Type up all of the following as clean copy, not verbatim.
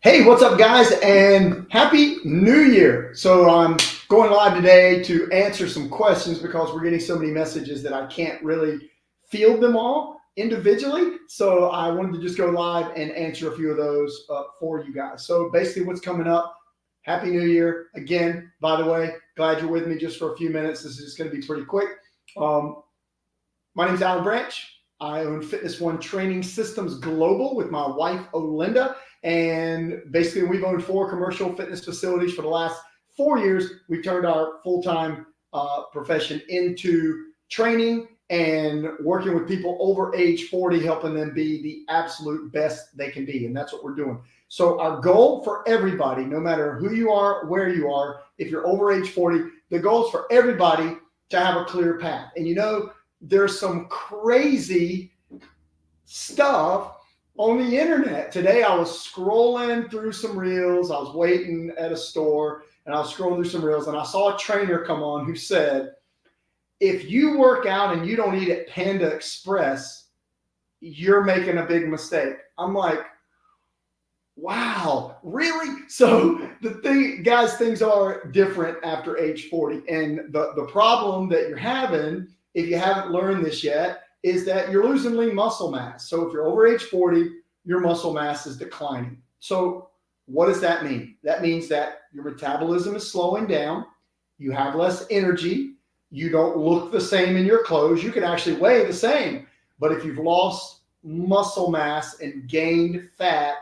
Hey, what's up, guys, and Happy New Year. So, I'm going live today to answer some questions because we're getting so many messages that I can't really field them all individually. So, I wanted to just go live and answer a few of those for you guys. So, basically, what's coming up, Happy New Year. Again, by the way, glad you're with me just for a few minutes. This is just going to be pretty quick. Um, my name is Alan Branch. I own Fitness One Training Systems Global with my wife, Olinda. And basically, we've owned 4 commercial fitness facilities for the last 4 years. We turned our full-time profession into training and working with people over age 40, helping them be the absolute best they can be. And that's what we're doing. So our goal for everybody, no matter who you are, where you are, if you're over age 40, the goal is for everybody to have a clear path. And there's some crazy stuff on the internet. Today I was scrolling through some reels. I was waiting at a store and I was scrolling through some reels and I saw a trainer come on who said, if you work out and you don't eat at Panda Express, you're making a big mistake. I'm like, wow, really? So the thing, guys, things are different after age 40. And the problem that you're having, if you haven't learned this yet, is that you're losing lean muscle mass. So if you're over age 40, your muscle mass is declining. So what does that mean? That means that your metabolism is slowing down. You have less energy. You don't look the same in your clothes. You can actually weigh the same. But if you've lost muscle mass and gained fat,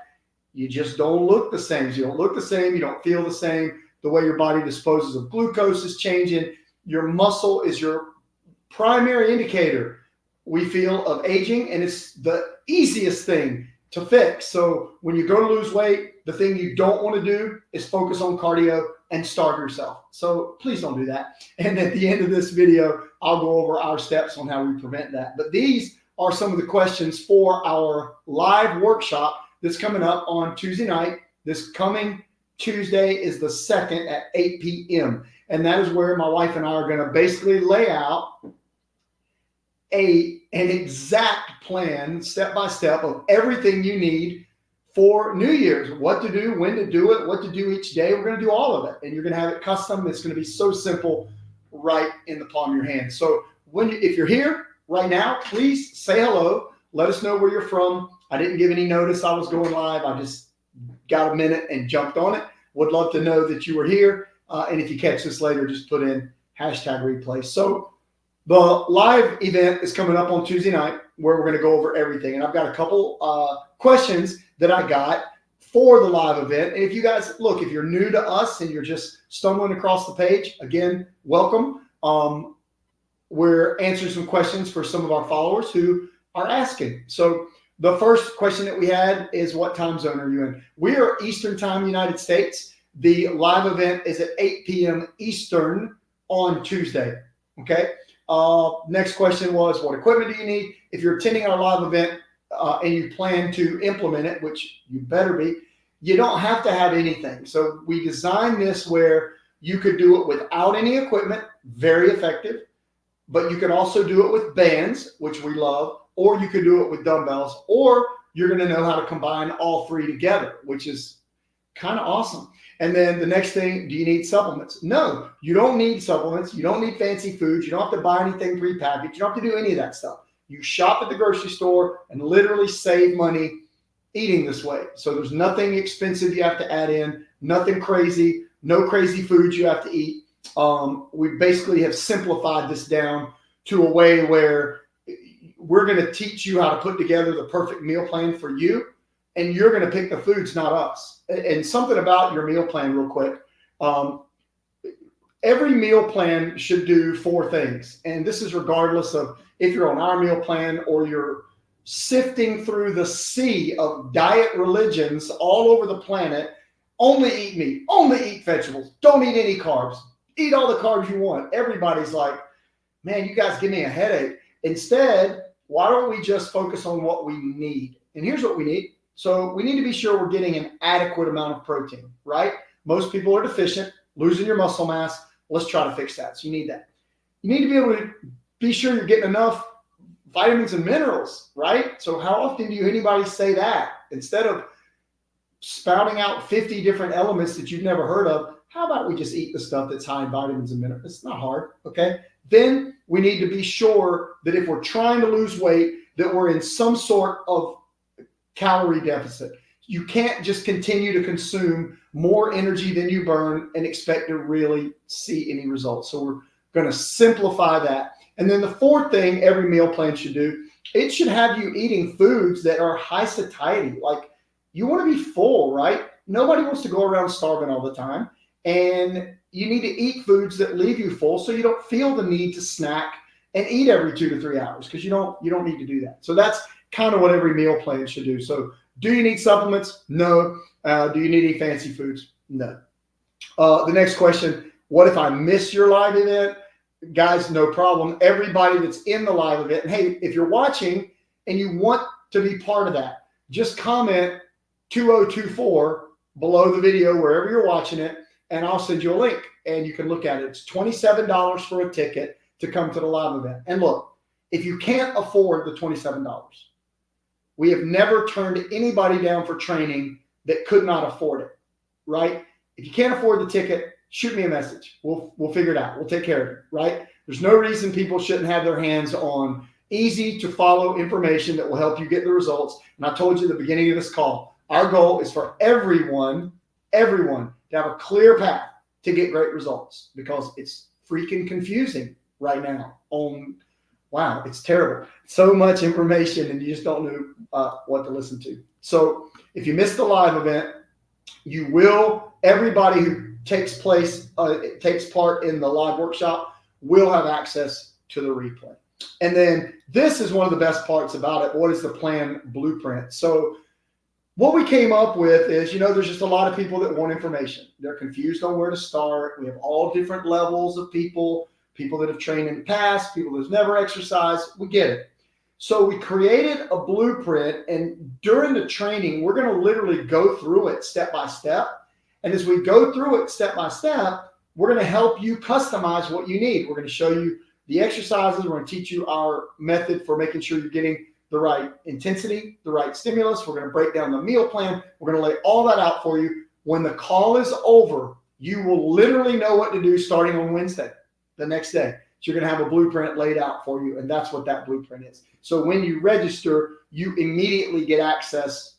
you just don't look the same. You don't look the same. You don't feel the same. The way your body disposes of glucose is changing. Your muscle is your primary indicator we feel of aging, and it's the easiest thing to fix. So when you go to lose weight, the thing you don't want to do is focus on cardio and starve yourself. So please don't do that. And at the end of this video, I'll go over our steps on how we prevent that. But these are some of the questions for our live workshop that's coming up on Tuesday night. This coming Tuesday is the 2nd at 8 p.m. And that is where my wife and I are going to basically lay out an exact plan, step by step, of everything you need for New Year's. What to do, when to do it, what to do each day. We're going to do all of it. And you're going to have it custom. It's going to be so simple, right in the palm of your hand. So if you're here right now, please say hello. Let us know where you're from. I didn't give any notice I was going live. I just got a minute and jumped on it. Would love to know that you were here. And if you catch this later, just put in #replay. So the live event is coming up on Tuesday night where we're going to go over everything. And I've got a couple questions that I got for the live event. And if you guys, look, if you're new to us and you're just stumbling across the page, again, welcome. We're answering some questions for some of our followers who are asking. So the first question that we had is, what time zone are you in? We are Eastern Time, United States. The live event is at 8 p.m. Eastern on Tuesday. Okay. Next question was, what equipment do you need? If you're attending our live event and you plan to implement it, which you better be, you don't have to have anything. So we designed this where you could do it without any equipment, very effective, but you can also do it with bands, which we love, or you could do it with dumbbells, or you're going to know how to combine all 3 together, which is kind of awesome. And then the next thing, do you need supplements? No, you don't need supplements. You don't need fancy foods. You don't have to buy anything prepackaged. You don't have to do any of that stuff. You shop at the grocery store and literally save money eating this way. So there's nothing expensive you have to add in, nothing crazy, no crazy foods you have to eat. We basically have simplified this down to a way where we're going to teach you how to put together the perfect meal plan for you. And you're going to pick the foods, not us. And something about your meal plan real quick. Every meal plan should do 4 things. And this is regardless of if you're on our meal plan or you're sifting through the sea of diet religions all over the planet. Only eat meat, only eat vegetables, don't eat any carbs, eat all the carbs you want. Everybody's like, man, you guys give me a headache. Instead, why don't we just focus on what we need? And here's what we need. So we need to be sure we're getting an adequate amount of protein, right? Most people are deficient, losing your muscle mass. Let's try to fix that. So you need that. You need to be able to be sure you're getting enough vitamins and minerals, right? So how often do you anybody say that? Instead of spouting out 50 different elements that you've never heard of. How about we just eat the stuff that's high in vitamins and minerals? It's not hard, okay? Then we need to be sure that if we're trying to lose weight, that we're in some sort of calorie deficit. You can't just continue to consume more energy than you burn and expect to really see any results. So we're going to simplify that. And then the fourth thing every meal plan should do, it should have you eating foods that are high satiety. Like, you want to be full, right? Nobody wants to go around starving all the time. And you need to eat foods that leave you full so you don't feel the need to snack and eat every 2 to 3 hours, because you don't need to do that. So that's kind of what every meal plan should do. So do you need supplements? No. Do you need any fancy foods? No. The next question, what if I miss your live event? Guys, no problem. Everybody that's in the live event, and hey, if you're watching and you want to be part of that, just comment 2024 below the video, wherever you're watching it, and I'll send you a link and you can look at it. It's $27 for a ticket to come to the live event. And look, if you can't afford the $27, we have never turned anybody down for training that could not afford it, right? If you can't afford the ticket, shoot me a message. We'll figure it out. We'll take care of it, right? There's no reason people shouldn't have their hands on easy to follow information that will help you get the results. And I told you at the beginning of this call, our goal is for everyone to have a clear path to get great results, because it's freaking confusing right now. Wow, it's terrible. So much information and you just don't know what to listen to. So if you missed the live event, everybody who takes part in the live workshop will have access to the replay. And then this is one of the best parts about it. What is the plan blueprint? So what we came up with is, there's just a lot of people that want information. They're confused on where to start. We have all different levels of people that have trained in the past, people that have never exercised. We get it. So we created a blueprint, and during the training, we're going to literally go through it step by step. And as we go through it step by step, we're going to help you customize what you need. We're going to show you the exercises. We're going to teach you our method for making sure you're getting the right intensity, the right stimulus. We're going to break down the meal plan. We're going to lay all that out for you. When the call is over, you will literally know what to do starting on Wednesday, the next day. So you're going to have a blueprint laid out for you, and that's what that blueprint is. So when you register, you immediately get access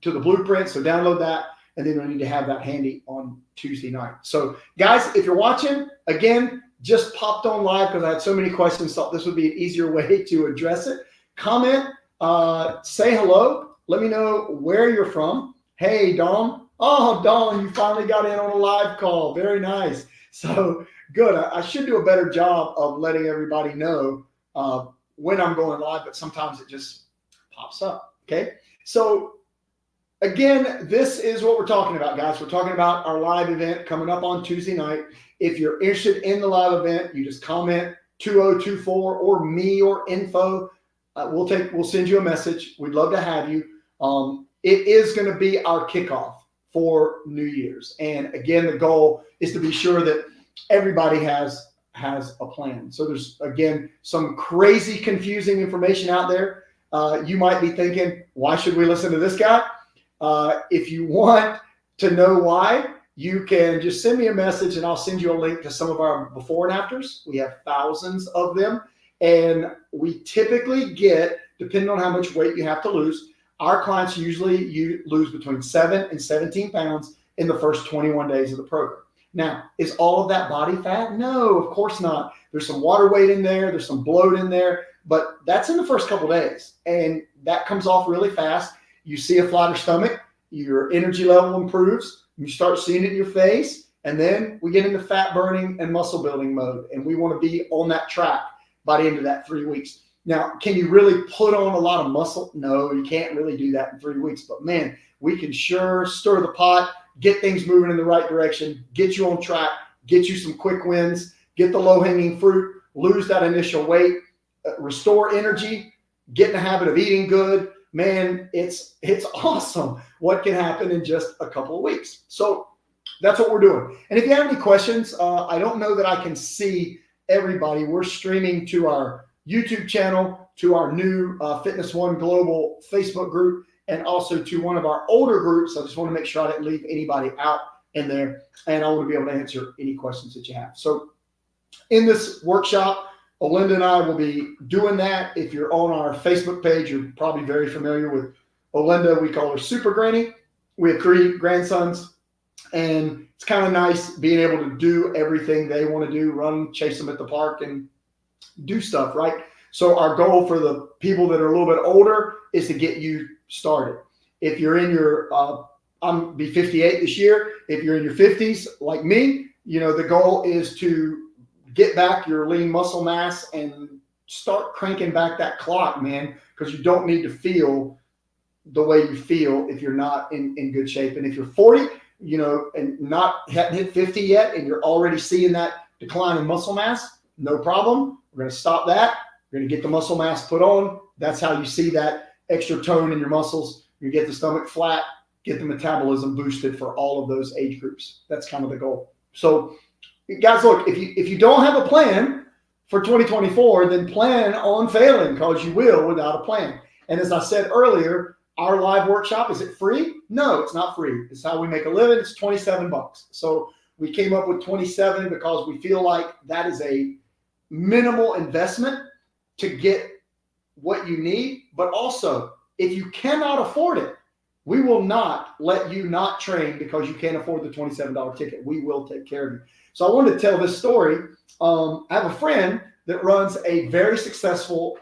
to the blueprint. So download that, and then you'll need to have that handy on Tuesday night. So guys, if you're watching, again, just popped on live because I had so many questions, thought this would be an easier way to address it. Comment, say hello. Let me know where you're from. Hey, Dawn. Oh, Dawn, you finally got in on a live call. Very nice. So good. I should do a better job of letting everybody know when I'm going live, but sometimes it just pops up. Okay. So again, this is what we're talking about, guys. We're talking about our live event coming up on Tuesday night. If you're interested in the live event, you just comment 2024 or me or info. We'll send you a message. We'd love to have you. It is going to be our kickoff for New Year's. And again, the goal is to be sure that everybody has a plan. So there's, again, some crazy confusing information out there. You might be thinking, why should we listen to this guy? If you want to know why, you can just send me a message and I'll send you a link to some of our before and afters. We have thousands of them. And we typically get, depending on how much weight you have to lose, our clients usually lose between 7 and 17 pounds in the first 21 days of the program. Now, is all of that body fat? No, of course not. There's some water weight in there. There's some bloat in there, but that's in the first couple of days. And that comes off really fast. You see a flatter stomach, your energy level improves. You start seeing it in your face. And then we get into fat burning and muscle building mode. And we want to be on that track by the end of that 3 weeks. Now, can you really put on a lot of muscle? No, you can't really do that in 3 weeks. But man, we can sure stir the pot, get things moving in the right direction, get you on track, get you some quick wins, get the low-hanging fruit, lose that initial weight, restore energy, get in the habit of eating good. Man, it's awesome what can happen in just a couple of weeks. So that's what we're doing. And if you have any questions, I don't know that I can see everybody. We're streaming to our YouTube channel, to our new Fitness One Global Facebook group, and also to one of our older groups. I just want to make sure I didn't leave anybody out in there, and I want to be able to answer any questions that you have. So in this workshop, Olinda and I will be doing that. If you're on our Facebook page, you're probably very familiar with Olinda. We call her Super Granny. We have 3 grandsons, and it's kind of nice being able to do everything they want to do, run, chase them at the park, and do stuff, right? So our goal for the people that are a little bit older is to get you started. If you're in your, I'm be 58 this year. If you're in your 50s, like me, the goal is to get back your lean muscle mass and start cranking back that clock, man, because you don't need to feel the way you feel if you're not in good shape. And if you're 40, and hadn't hit 50 yet, and you're already seeing that decline in muscle mass, no problem. We're going to stop that. We're going to get the muscle mass put on. That's how you see that extra tone in your muscles. You get the stomach flat, get the metabolism boosted for all of those age groups. That's kind of the goal. So guys, look, if you don't have a plan for 2024, then plan on failing, because you will without a plan. And as I said earlier, our live workshop, is it free? No, it's not free. It's how we make a living. It's $27. So we came up with 27 because we feel like that is a minimal investment to get what you need. But also, if you cannot afford it, we will not let you not train because you can't afford the $27 ticket. We will take care of you. So I wanted to tell this story. I have a friend that runs a very successful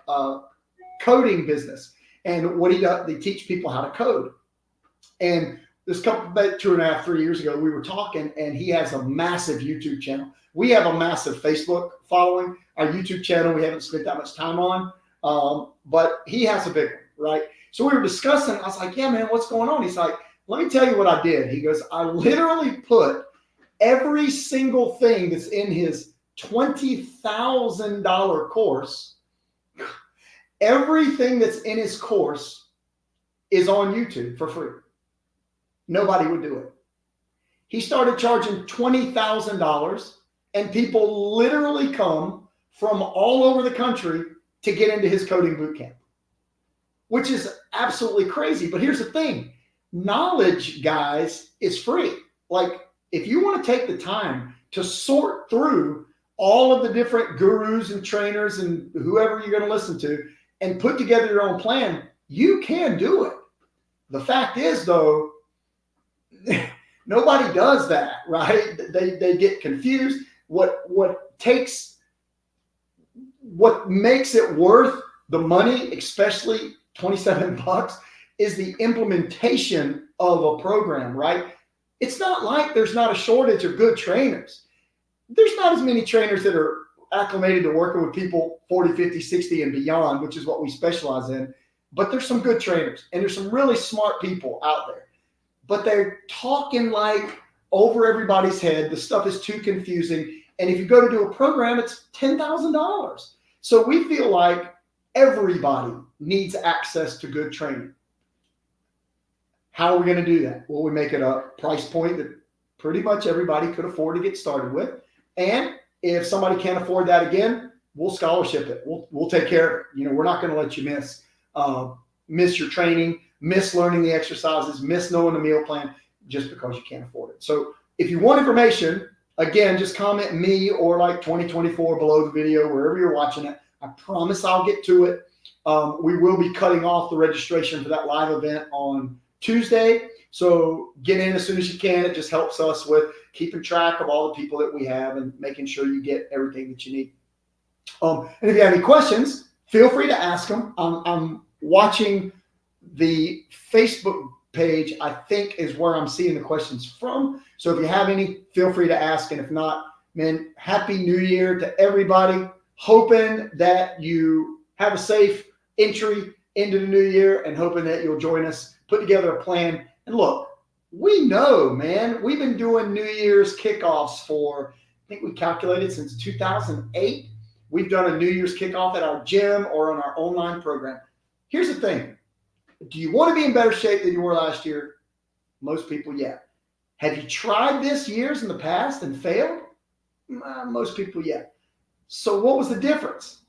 coding business. And what he does, they teach people how to code. And this couple, about 2.5, 3 years ago, we were talking, and he has a massive YouTube channel. We have a massive Facebook following. Our YouTube channel, we haven't spent that much time on, but he has a big one, right? So we were discussing. I was like, yeah, man, what's going on? He's like, let me tell you what I did. He goes, I literally put every single thing that's in his $20,000 course, everything that's in his course is on YouTube for free. Nobody would do it. He started charging $20,000, and people literally come from all over the country to get into his coding boot camp, which is absolutely crazy. But here's the thing. Knowledge, guys, is free. Like, if you want to take the time to sort through all of the different gurus and trainers and whoever you're going to listen to and put together your own plan, you can do it. The fact is, though, nobody does that, right? They get confused. What makes it worth the money, especially $27, is the implementation of a program, right? It's not like there's not a shortage of good trainers. There's not as many trainers that are acclimated to working with people 40, 50, 60 and beyond, which is what we specialize in. But there's some good trainers, and there's some really smart people out there. But they're talking like over everybody's head. The stuff is too confusing. And if you go to do a program, it's $10,000. So we feel like everybody needs access to good training. How are we going to do that? Well, we make it a price point that pretty much everybody could afford to get started with. And if somebody can't afford that again, we'll scholarship it. We'll take care of it. We're not going to let you miss your training, miss learning the exercises, miss knowing the meal plan just because you can't afford it. So if you want information, again, just comment me or like 2024 below the video, wherever you're watching it. I promise I'll get to it. We will be cutting off the registration for that live event on Tuesday. So get in as soon as you can. It just helps us with keeping track of all the people that we have and making sure you get everything that you need. And if you have any questions, feel free to ask them. I'm watching the Facebook page, I think, is where I'm seeing the questions from. So if you have any, feel free to ask. And if not, man, Happy New Year to everybody. Hoping that you have a safe entry into the new year and hoping that you'll join us, put together a plan. And look, we know, man, we've been doing New Year's kickoffs for, I think we calculated since 2008. We've done a New Year's kickoff at our gym or on our online program. Here's the thing. Do you want to be in better shape than you were last year? Most people, yeah. Have you tried this years in the past and failed? Most people, yeah. So what was the difference?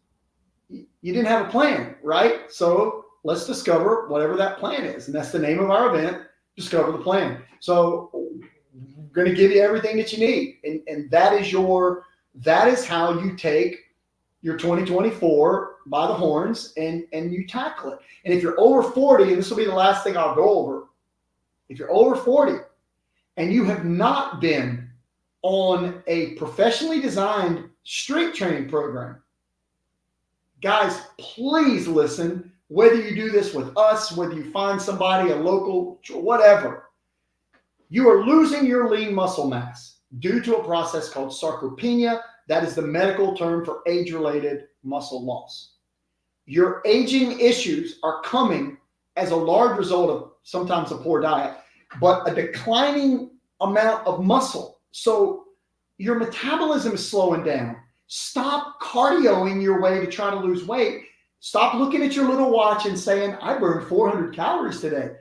You didn't have a plan, right? So let's discover whatever that plan is. And that's the name of our event, Discover the Plan. So we're going to give you everything that you need. And that is how you take your 2024 by the horns and you tackle it. And if you're over 40, and this will be the last thing I'll go over, if you're over 40 and you have not been on a professionally designed strength training program, guys, please listen, whether you do this with us, whether you find somebody, a local, whatever, you are losing your lean muscle mass due to a process called sarcopenia. That is the medical term for age-related muscle loss. Your aging issues are coming as a large result of sometimes a poor diet, but a declining amount of muscle. So your metabolism is slowing down. Stop cardioing your way to try to lose weight. Stop looking at your little watch and saying, I burned 400 calories today.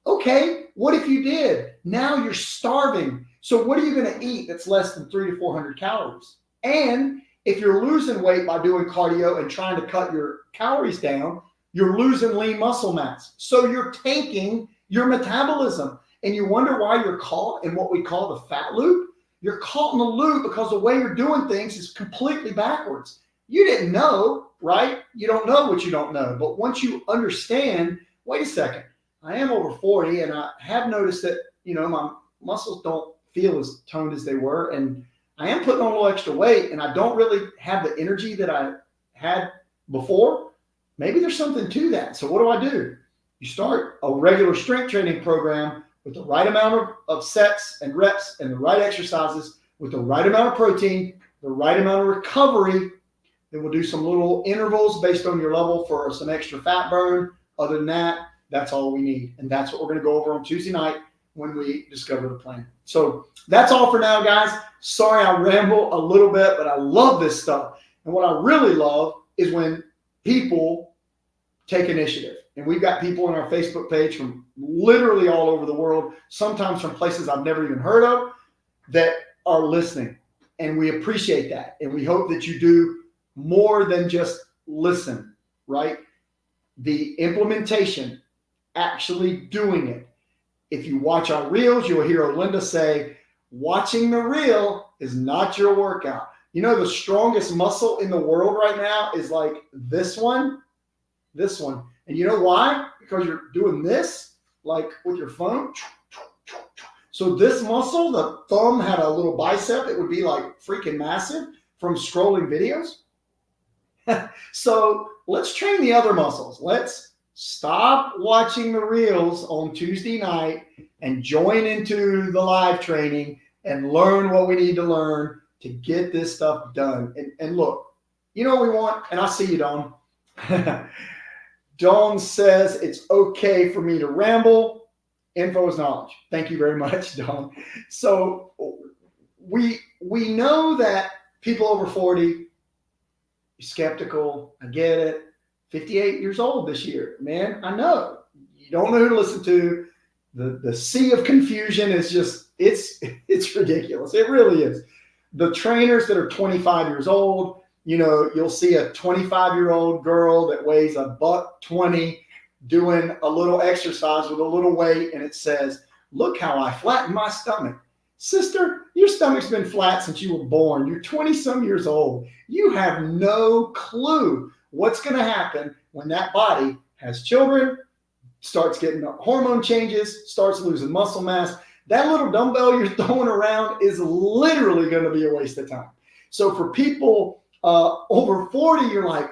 Okay, what if you did? Now you're starving. So what are you going to eat that's less than 300 to 400 calories? And if you're losing weight by doing cardio and trying to cut your calories down, you're losing lean muscle mass. So you're tanking your metabolism. And you wonder why you're caught in what we call the fat loop. You're caught in the loop because the way you're doing things is completely backwards. You didn't know, right? You don't know what you don't know. But once you understand, wait a second, I am over 40 and I have noticed that, my muscles don't feel as toned as they were. And I am putting on a little extra weight and I don't really have the energy that I had before. Maybe there's something to that. So what do? You start a regular strength training program with the right amount of sets and reps and the right exercises with the right amount of protein, the right amount of recovery. Then we'll do some little intervals based on your level for some extra fat burn. Other than that, that's all we need. And that's what we're going to go over on Tuesday night when we discover the plan. So that's all for now, guys. Sorry I ramble a little bit, but I love this stuff. And what I really love is when people take initiative. And we've got people on our Facebook page from literally all over the world, sometimes from places I've never even heard of, that are listening. And we appreciate that. And we hope that you do more than just listen, right? The implementation, actually doing it. If you watch our reels, you'll hear Olinda say, watching the reel is not your workout. The strongest muscle in the world right now is like this one. And you know why? Because you're doing this, like with your phone. So this muscle, the thumb had a little bicep. It would be like freaking massive from scrolling videos. So let's train the other muscles. Let's stop watching the reels on Tuesday night and join into the live training and learn what we need to learn to get this stuff done. And look, you know what we want? And I see you, Dawn. Dawn says it's okay for me to ramble. Info is knowledge. Thank you very much, Dawn. So we know that people over 40, skeptical. I get it. 58 years old this year, man. I know. You don't know who to listen to. The sea of confusion is just, it's ridiculous. It really is. The trainers that are 25 years old, you'll see a 25-year-old girl that weighs $120 doing a little exercise with a little weight, and it says, look how I flatten my stomach. Sister, your stomach's been flat since you were born. You're 20-some years old. You have no clue what's going to happen when that body has children, starts getting hormone changes, starts losing muscle mass. That little dumbbell you're throwing around is literally going to be a waste of time. So for people over 40, you're like,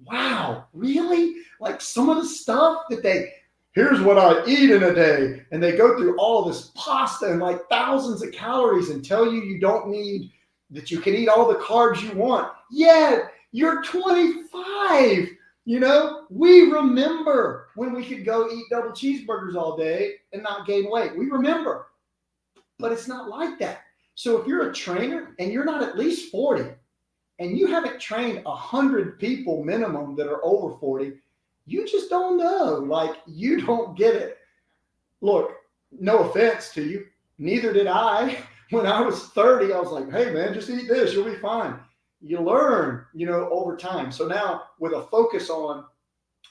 wow, really? Like some of the stuff that here's what I eat in a day. And they go through all this pasta and like thousands of calories and tell you don't need, that you can eat all the carbs you want. Yeah, you're 25. We remember when we could go eat double cheeseburgers all day and not gain weight. We remember, but it's not like that. So if you're a trainer and you're not at least 40 and you haven't trained 100 people minimum that are over 40, you just don't know. Like, you don't get it. Look, no offense to you. Neither did I. When I was 30, I was like, hey man, just eat this. You'll be fine. You learn, over time. So now with a focus on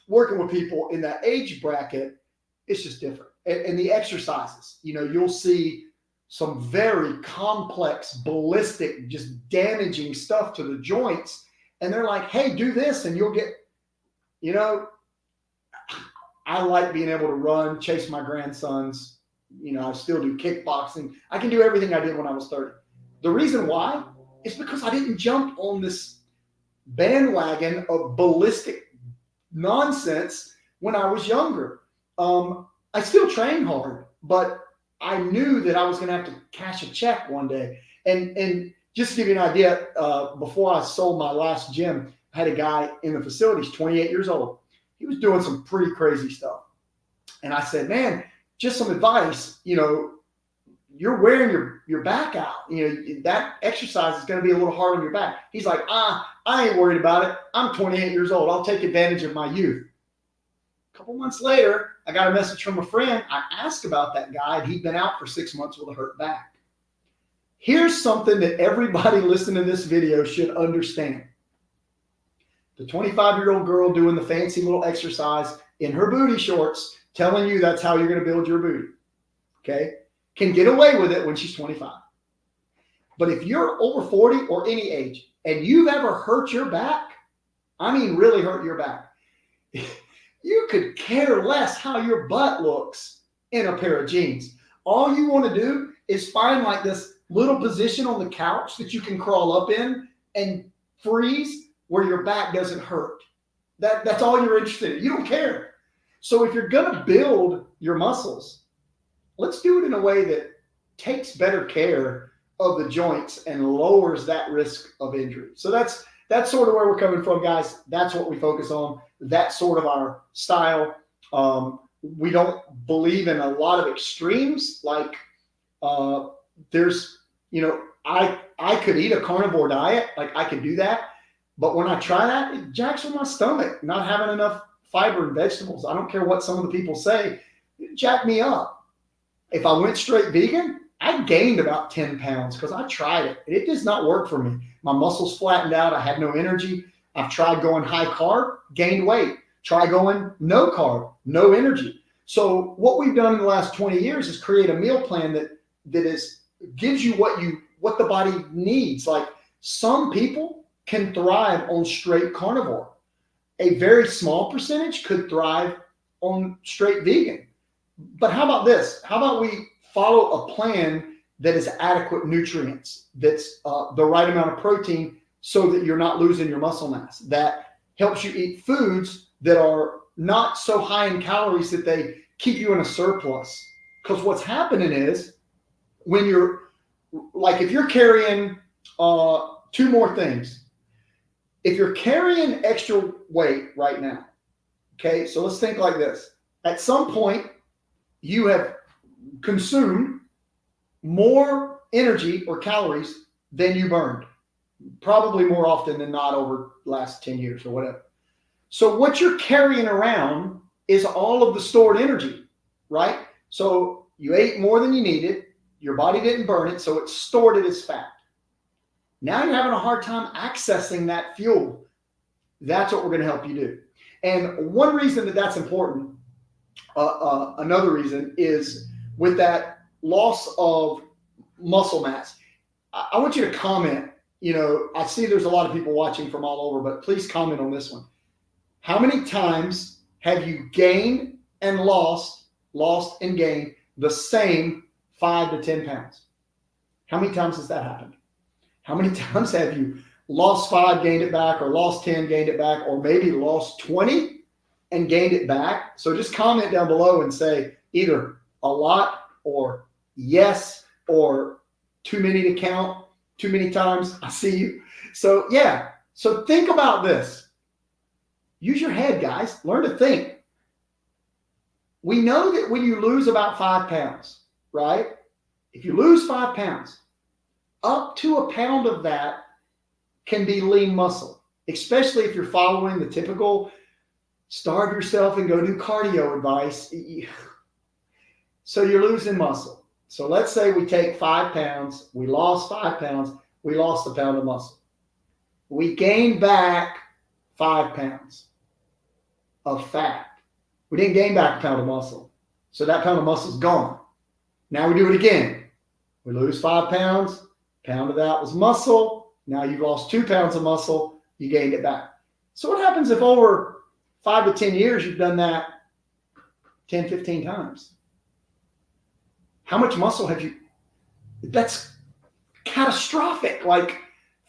working with people in that age bracket, it's just different. And the exercises, you'll see some very complex, ballistic, just damaging stuff to the joints. And they're like, hey, do this and you'll get, I like being able to run, chase my grandsons. I still do kickboxing. I can do everything I did when I was 30. The reason why is because I didn't jump on this bandwagon of ballistic nonsense when I was younger. I still train hard, but I knew that I was going to have to cash a check one day. And just to give you an idea, before I sold my last gym, I had a guy in the facilities, 28 years old. He was doing some pretty crazy stuff. And I said, man, just some advice, you're wearing your back out. That exercise is going to be a little hard on your back. He's like, I ain't worried about it. I'm 28 years old. I'll take advantage of my youth. A couple months later, I got a message from a friend. I asked about that guy, and he'd been out for 6 months with a hurt back. Here's something that everybody listening to this video should understand. The 25-year-old girl doing the fancy little exercise in her booty shorts, telling you that's how you're going to build your booty, okay, can get away with it when she's 25. But if you're over 40 or any age and you've ever hurt your back, I mean really hurt your back, you could care less how your butt looks in a pair of jeans. All you want to do is find like this little position on the couch that you can crawl up in and freeze where your back doesn't hurt. That's all you're interested in. You don't care. So if you're going to build your muscles, let's do it in a way that takes better care of the joints and lowers that risk of injury. So that's sort of where we're coming from, guys. That's what we focus on. That's sort of our style. We don't believe in a lot of extremes. Like there's, I could eat a carnivore diet. Like I could do that. But when I try that, it jacks with my stomach, not having enough fiber and vegetables. I don't care what some of the people say. It jacked me up. If I went straight vegan, I gained about 10 pounds because I tried it. It does not work for me. My muscles flattened out. I had no energy. I've tried going high carb, gained weight. Try going no carb, no energy. So what we've done in the last 20 years is create a meal plan that gives you what the body needs. Like some people can thrive on straight carnivore. A very small percentage could thrive on straight vegan. But how about this? How about we follow a plan that is adequate nutrients, that's the right amount of protein so that you're not losing your muscle mass, that helps you eat foods that are not so high in calories that they keep you in a surplus. Because what's happening is when you're, like if you're carrying two more things, if you're carrying extra weight right now, okay, so let's think like this. At some point, you have consumed more energy or calories than you burned, probably more often than not over the last 10 years or whatever. So what you're carrying around is all of the stored energy, right? So you ate more than you needed. Your body didn't burn it, so it stored it as fat. Now you're having a hard time accessing that fuel. That's what we're going to help you do. And one reason that that's important, another reason is with that loss of muscle mass. I want you to comment. I see there's a lot of people watching from all over, but please comment on this one. How many times have you gained and lost and gained the same 5 to 10 pounds? How many times has that happened? How many times have you lost 5, gained it back, or lost 10, gained it back, or maybe lost 20 and gained it back? So just comment down below and say either a lot or yes or too many to count, too many times. I see you. So yeah. So think about this. Use your head, guys. Learn to think. We know that when you lose about 5 pounds, right? If you lose 5 pounds, up to a pound of that can be lean muscle, especially if you're following the typical starve yourself and go do cardio advice. So you're losing muscle. So let's say we take 5 pounds, we lost 5 pounds, we lost a pound of muscle. We gained back 5 pounds. of fat. We didn't gain back a pound of muscle. So that pound of muscle is gone. Now we do it again. We lose 5 pounds. Pound of that was muscle. Now you've lost 2 pounds of muscle. You gained it back. So what happens if over 5 to 10 years you've done that 10, 15 times? How much muscle have you? That's catastrophic. Like,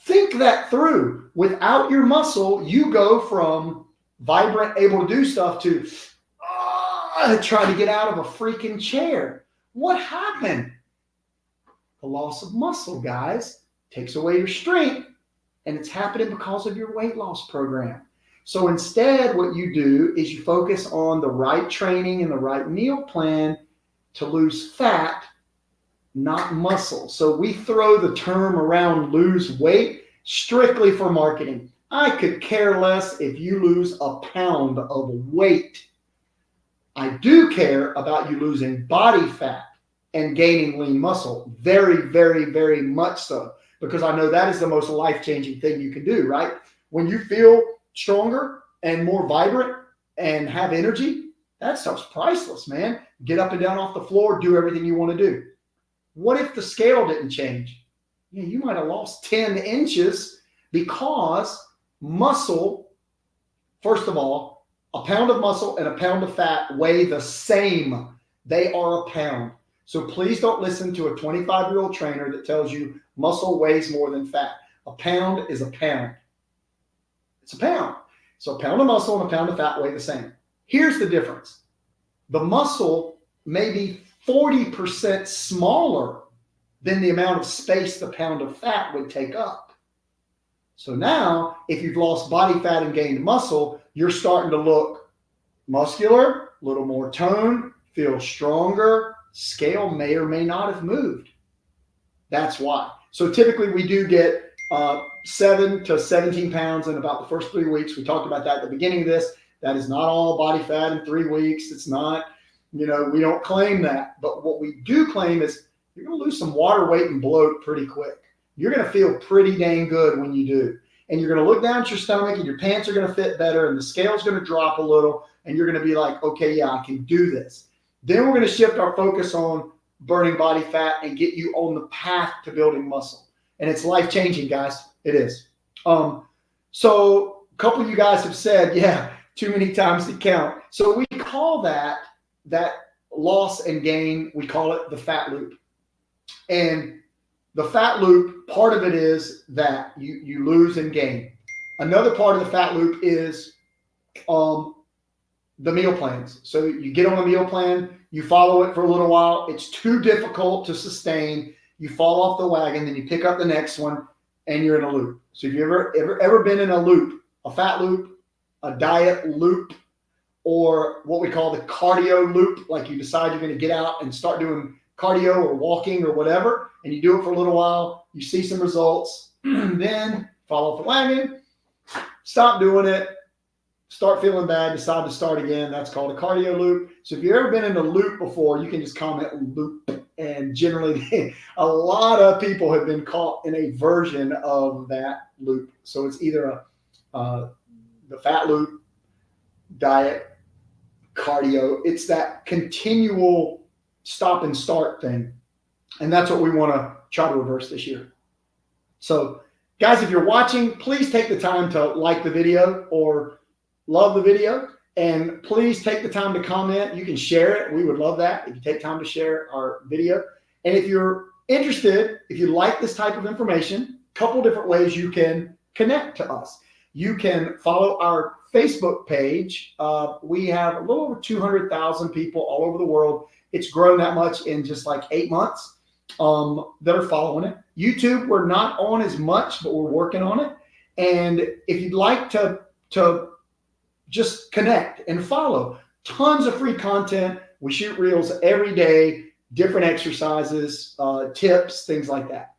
think that through. Without your muscle, you go from vibrant, able to do stuff to trying to get out of a freaking chair. What happened? The loss of muscle, guys, takes away your strength, and it's happening because of your weight loss program. So instead, what you do is you focus on the right training and the right meal plan to lose fat, not muscle. So we throw the term around lose weight strictly for marketing. I could care less if you lose a pound of weight. I do care about you losing body fat and gaining lean muscle. Very, very, very much so. Because I know that is the most life-changing thing you can do, right? When you feel stronger and more vibrant and have energy, that stuff's priceless, man. Get up and down off the floor, do everything you want to do. What if the scale didn't change? Yeah, you might have lost 10 inches because muscle, first of all, a pound of muscle and a pound of fat weigh the same. They are a pound. So please don't listen to a 25-year-old trainer that tells you muscle weighs more than fat. A pound is a pound. It's a pound. So a pound of muscle and a pound of fat weigh the same. Here's the difference. The muscle may be 40% smaller than the amount of space the pound of fat would take up. So now, if you've lost body fat and gained muscle, you're starting to look muscular, a little more toned, feel stronger. Scale may or may not have moved. That's why. So typically we do get 7 to 17 pounds in about the first 3 weeks. We talked about that at the beginning of this. That is not all body fat in 3 weeks. It's not, we don't claim that. But what we do claim is you're going to lose some water weight and bloat pretty quick. You're going to feel pretty dang good when you do. And you're going to look down at your stomach and your pants are going to fit better and the scale's going to drop a little and you're going to be like, okay, yeah, I can do this. Then we're going to shift our focus on burning body fat and get you on the path to building muscle. And it's life-changing, guys. It is. So a couple of you guys have said, yeah, too many times to count. So we call that loss and gain, we call it the fat loop. And the fat loop, part of it is that you lose and gain. Another part of the fat loop is the meal plans. So you get on a meal plan, you follow it for a little while. It's too difficult to sustain. You fall off the wagon, then you pick up the next one, and you're in a loop. So if you've ever been in a loop, a fat loop, a diet loop, or what we call the cardio loop, like you decide you're going to get out and start doing cardio or walking or whatever, and you do it for a little while, you see some results, then fall off the wagon, stop doing it, start feeling bad, decide to start again. That's called a cardio loop. So if you've ever been in a loop before, you can just comment loop. And generally, a lot of people have been caught in a version of that loop. So it's either the fat loop, diet, cardio. It's that continual stop and start thing. And that's what we want to try to reverse this year. So guys, if you're watching, please take the time to like the video or love the video. And please take the time to comment. You can share it. We would love that if you take time to share our video. And if you're interested, if you like this type of information, a couple different ways you can connect to us. You can follow our Facebook page. We have a little over 200,000 people all over the world. It's grown that much in just like 8 months that are following it. YouTube, we're not on as much, but we're working on it. And if you'd like to just connect and follow. Tons of free content. We shoot reels every day, different exercises, tips, things like that.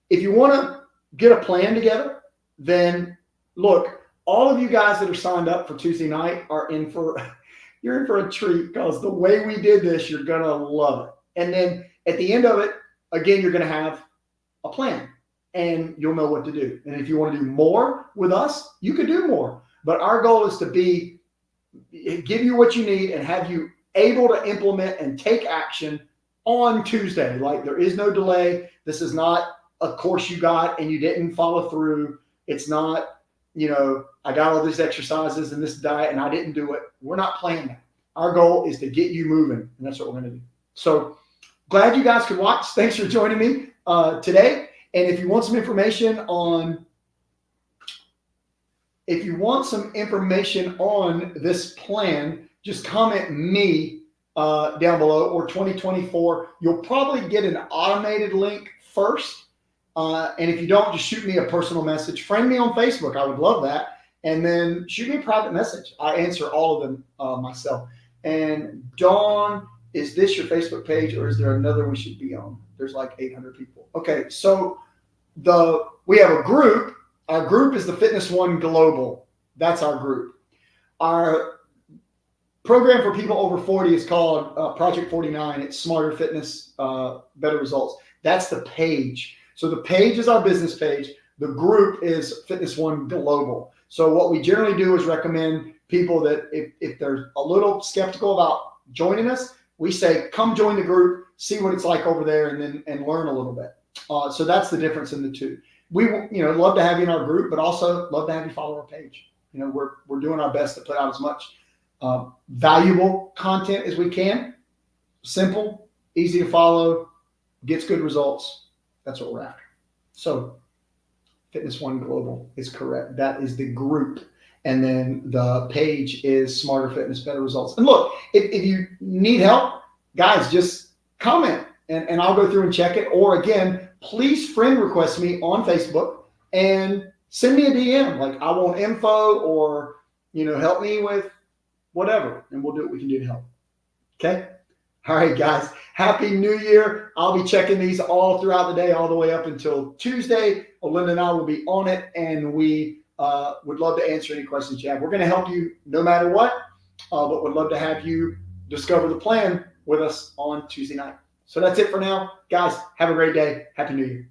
If you want to get a plan together, then look, all of you guys that are signed up for Tuesday night are you're in for a treat because the way we did this, you're going to love it. And then at the end of it, again, you're going to have a plan and you'll know what to do. And if you want to do more with us, you can do more. But our goal is to be give you what you need and have you able to implement and take action on Tuesday. Like, there is no delay. This is not a course you got and you didn't follow through. It's not, I got all these exercises and this diet and I didn't do it. We're not playing that. Our goal is to get you moving, and that's what we're going to do. So glad you guys could watch. Thanks for joining me today. And if you want some information on this plan, just comment me down below, or 2024. You'll probably get an automated link first. And if you don't, just shoot me a personal message. Friend me on Facebook. I would love that. And then shoot me a private message. I answer all of them myself. And Dawn, is this your Facebook page, or is there another we should be on? There's like 800 people. Okay, so we have a group. Our group is the Fitness One Global. That's our group. Our program for people over 40 is called Project 49. It's Smarter Fitness, Better Results. That's the page. So the page is our business page. The group is Fitness One Global. So what we generally do is recommend people that if they're a little skeptical about joining us, we say, come join the group, see what it's like over there, and learn a little bit. So that's the difference in the two. We love to have you in our group, but also love to have you follow our page. We're doing our best to put out as much valuable content as we can. Simple, easy to follow, gets good results. That's what we're after. So Fitness One Global is correct. That is the group. And then the page is Smarter Fitness, Better Results. And look, if you need help, guys, just comment and I'll go through and check it. Or again, please friend request me on Facebook and send me a DM. Like, I want info, or, help me with whatever, and we'll do what we can do to help. Okay. All right, guys, Happy New Year. I'll be checking these all throughout the day, all the way up until Tuesday. Linda and I will be on it, and we would love to answer any questions you have. We're going to help you no matter what, but would love to have you discover the plan with us on Tuesday night. So that's it for now. Guys, have a great day. Happy New Year.